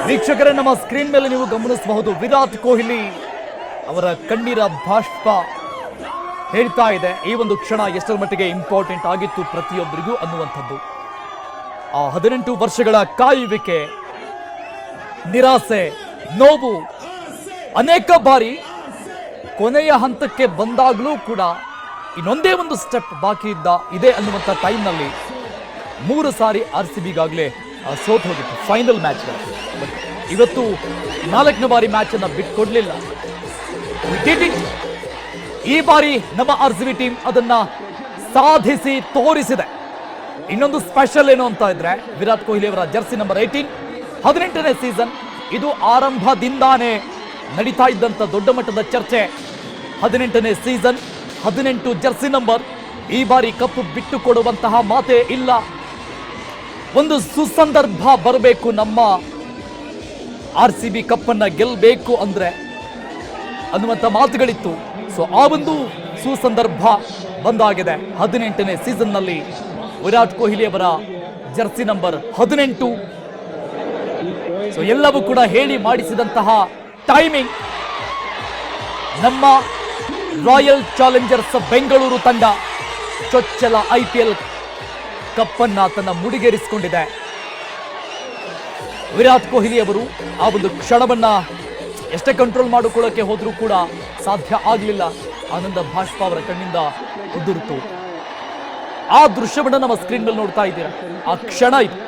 ವೀಕ್ಷಕರೇ, ನಮ್ಮ ಸ್ಕ್ರೀನ್ ಮೇಲೆ ನೀವು ಗಮನಿಸಬಹುದು, ವಿರಾಟ್ ಕೊಹ್ಲಿ ಅವರ ಕಣ್ಣೀರ ಬಾಷ್ಪ ಹೇಳ್ತಾ ಇದೆ ಈ ಒಂದು ಕ್ಷಣ ಎಷ್ಟರ ಮಟ್ಟಿಗೆ ಇಂಪಾರ್ಟೆಂಟ್ ಆಗಿತ್ತು ಪ್ರತಿಯೊಬ್ಬರಿಗೂ ಅನ್ನುವಂಥದ್ದು. ಆ 18 ವರ್ಷಗಳ ಕಾಯುವಿಕೆ, ನಿರಾಸೆ, ನೋವು ಅನೇಕ ಬಾರಿ ಕೊನೆಯ ಹಂತಕ್ಕೆ ಬಂದಾಗಲೂ ಕೂಡ ಇನ್ನೊಂದೇ ಒಂದು ಸ್ಟೆಪ್ ಬಾಕಿ ಇದೆ ಅನ್ನುವಂಥ ಟೈಮ್ನಲ್ಲಿ 3 ಸಾರಿ RCBಗಾಗಲೇ ಸೋತ್ ಹೋಗಿತ್ತು ಫೈನಲ್ ಮ್ಯಾಚ್. ಬಟ್ ಇವತ್ತು 4ನೇ ಬಾರಿ ಮ್ಯಾಚ್ ಅನ್ನ ಬಿಟ್ಕೊಡ್ಲಿಲ್ಲ. ಈ ಬಾರಿ ನಮ್ಮ RCB ಟೀಮ್ ಅದನ್ನ ಸಾಧಿಸಿ ತೋರಿಸಿದೆ. ಇನ್ನೊಂದು ಸ್ಪೆಷಲ್ ಏನು ಅಂತ ಇದ್ರೆ, ವಿರಾಟ್ ಕೊಹ್ಲಿ ಅವರ ಜರ್ಸಿ ನಂಬರ್ 18 18ನೇ ಸೀಸನ್. ಇದು ಆರಂಭದಿಂದಾನೇ ನಡೀತಾ ಇದ್ದಂತ ದೊಡ್ಡ ಮಟ್ಟದ ಚರ್ಚೆ. 18ನೇ ಸೀಸನ್, 18 ಜರ್ಸಿ ನಂಬರ್. ಈ ಬಾರಿ ಕಪ್ಪು ಬಿಟ್ಟು ಕೊಡುವಂತಹ ಮಾತೇ ಇಲ್ಲ. ಒಂದು ಸುಸಂದರ್ಭ ಬರಬೇಕು, ನಮ್ಮ RCB ಕಪ್ಪನ್ನ ಗೆಲ್ಲಬೇಕು ಅಂದ್ರೆ ಅನ್ನುವಂಥ ಮಾತುಗಳಿತ್ತು. ಸೊ ಆ ಒಂದು ಸುಸಂದರ್ಭ ಬಂದಾಗಿದೆ. 18ನೇ ಸೀಸನ್ನಲ್ಲಿ ವಿರಾಟ್ ಕೊಹ್ಲಿ ಅವರ ಜರ್ಸಿ ನಂಬರ್ 18. ಸೊ ಎಲ್ಲವೂ ಕೂಡ ಹೇಳಿ ಮಾಡಿಸಿದಂತಹ ಟೈಮಿಂಗ್. ನಮ್ಮ ರಾಯಲ್ ಚಾಲೆಂಜರ್ಸ್ ಬೆಂಗಳೂರು ತಂಡ ಚೊಚ್ಚಲ IPL ಕಪ್ಪನ್ನ ತನ್ನ ಮುಡಿಗೇರಿಸಿಕೊಂಡಿದೆ. ವಿರಾಟ್ ಕೊಹ್ಲಿ ಅವರು ಆ ಒಂದು ಕ್ಷಣವನ್ನ ಎಷ್ಟೇ ಕಂಟ್ರೋಲ್ ಮಾಡಿಕೊಳ್ಳೋಕೆ ಹೋದ್ರೂ ಕೂಡ ಸಾಧ್ಯ ಆಗಲಿಲ್ಲ. ಆನಂದ ಬಾಷ್ಪ ಅವರ ಕಣ್ಣಿಂದ ಉದುರಿತು. ಆ ದೃಶ್ಯವನ್ನ ನಮ್ಮ ಸ್ಕ್ರೀನ್ ಮೇಲೆ ನೋಡ್ತಾ ಇದ್ದೀರಾ. ಆ ಕ್ಷಣ ಇದು.